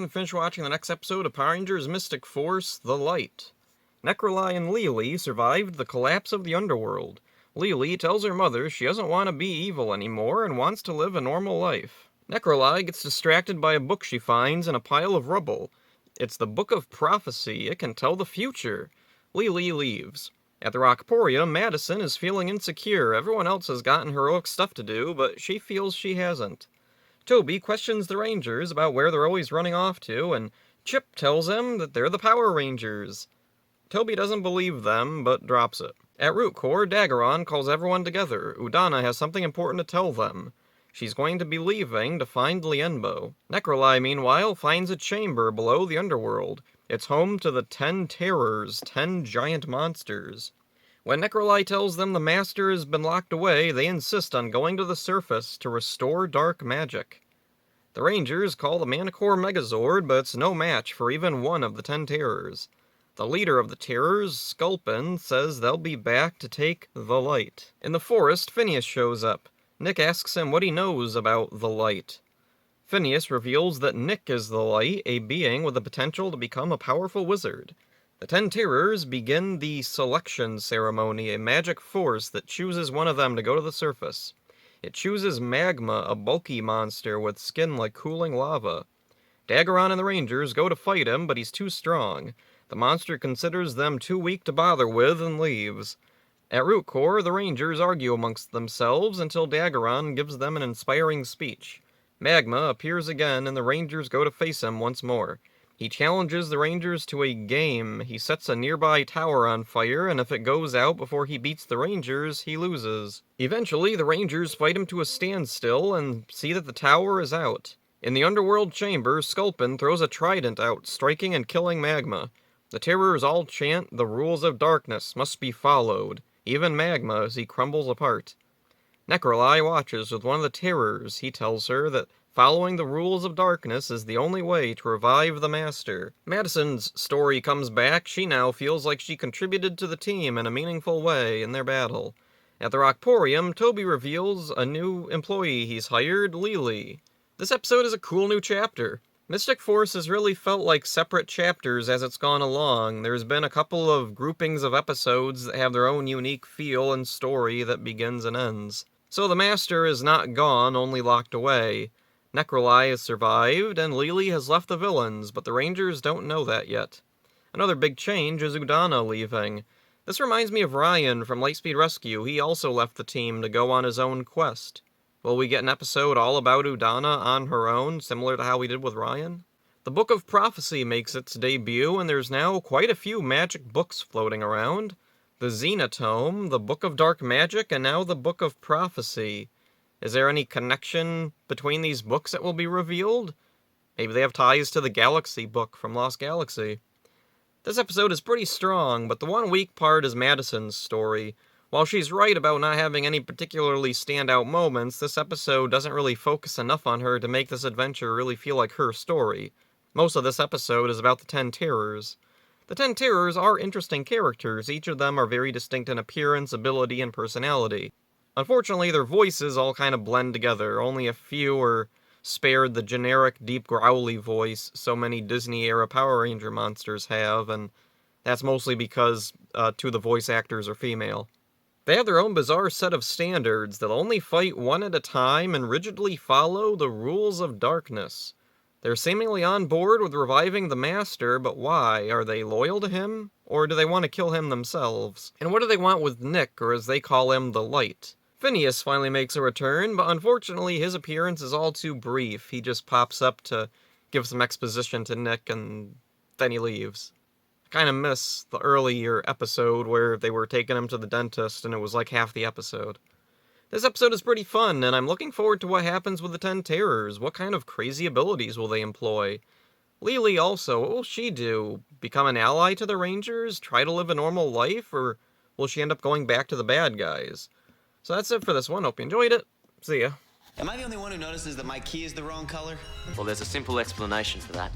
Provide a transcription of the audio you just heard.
everyone. Finish watching the next episode of Power Rangers Mystic Force, The Light. Necroli and Lili survived the collapse of the underworld. Lili tells her mother she doesn't want to be evil anymore and wants to live a normal life. Necroli gets distracted by a book she finds in a pile of rubble. It's the Book of Prophecy. It can tell the future. Lili leaves. At the Rockporium, Madison is feeling insecure. Everyone else has gotten heroic stuff to do, but she feels she hasn't. Toby questions the Rangers about where they're always running off to, and Chip tells him that they're the Power Rangers. Toby doesn't believe them, but drops it. At Root Core, Daggeron calls everyone together. Udana has something important to tell them. She's going to be leaving to find Lienbo. Necroli, meanwhile, finds a chamber below the underworld. It's home to the 10 Terrors, 10 giant monsters. When Necroli tells them the Master has been locked away, they insist on going to the surface to restore dark magic. The Rangers call the Manticore Megazord, but it's no match for even one of the 10 Terrors. The leader of the Terrors, Sculpin, says they'll be back to take the light. In the forest, Phineas shows up. Nick asks him what he knows about the light. Phineas reveals that Nick is the light, a being with the potential to become a powerful wizard. The 10 Terrors begin the selection ceremony, a magic force that chooses one of them to go to the surface. It chooses Magma, a bulky monster with skin like cooling lava. Daggeron and the Rangers go to fight him, but he's too strong. The monster considers them too weak to bother with and leaves. At Root Core, the Rangers argue amongst themselves until Daggeron gives them an inspiring speech. Magma appears again and the Rangers go to face him once more. He challenges the Rangers to a game. He sets a nearby tower on fire, and if it goes out before he beats the Rangers, he loses. Eventually, the Rangers fight him to a standstill and see that the tower is out. In the underworld chamber, Sculpin throws a trident out, striking and killing Magma. The Terrors all chant, "The rules of darkness must be followed," even Magma as he crumbles apart. Necroli watches with one of the Terrors. He tells her that following the rules of darkness is the only way to revive the Master. Madison's story comes back. She now feels like she contributed to the team in a meaningful way in their battle. At the Rockporium, Toby reveals a new employee he's hired, Lili. This episode is a cool new chapter. Mystic Force has really felt like separate chapters as it's gone along. There's been a couple of groupings of episodes that have their own unique feel and story that begins and ends. So the Master is not gone, only locked away. Necroli has survived, and Lili has left the villains, but the Rangers don't know that yet. Another big change is Udana leaving. This reminds me of Ryan from Lightspeed Rescue. He also left the team to go on his own quest. Will we get an episode all about Udana on her own, similar to how we did with Ryan? The Book of Prophecy makes its debut, and there's now quite a few magic books floating around. The Xenotome, the Book of Dark Magic, and now the Book of Prophecy. Is there any connection between these books that will be revealed? Maybe they have ties to the Galaxy book from Lost Galaxy. This episode is pretty strong, but the one weak part is Madison's story. While she's right about not having any particularly standout moments, this episode doesn't really focus enough on her to make this adventure really feel like her story. Most of this episode is about the 10 Terrors. The 10 Terrors are interesting characters. Each of them are very distinct in appearance, ability, and personality. Unfortunately, their voices all kind of blend together. Only a few are spared the generic, deep, growly voice so many Disney-era Power Ranger monsters have, and that's mostly because two of the voice actors are female. They have their own bizarre set of standards. They'll only fight one at a time and rigidly follow the rules of darkness. They're seemingly on board with reviving the Master, but why? Are they loyal to him? Or do they want to kill him themselves? And what do they want with Nick, or as they call him, the Light? Phineas finally makes a return, but unfortunately his appearance is all too brief. He just pops up to give some exposition to Nick, and then he leaves. I kind of miss the earlier episode where they were taking him to the dentist, and it was like half the episode. This episode is pretty fun, and I'm looking forward to what happens with the 10 Terrors. What kind of crazy abilities will they employ? Lili also, what will she do? Become an ally to the Rangers? Try to live a normal life? Or will she end up going back to the bad guys? So that's it for this one. Hope you enjoyed it. See ya. Am I the only one who notices that my key is the wrong color? Well, there's a simple explanation for that.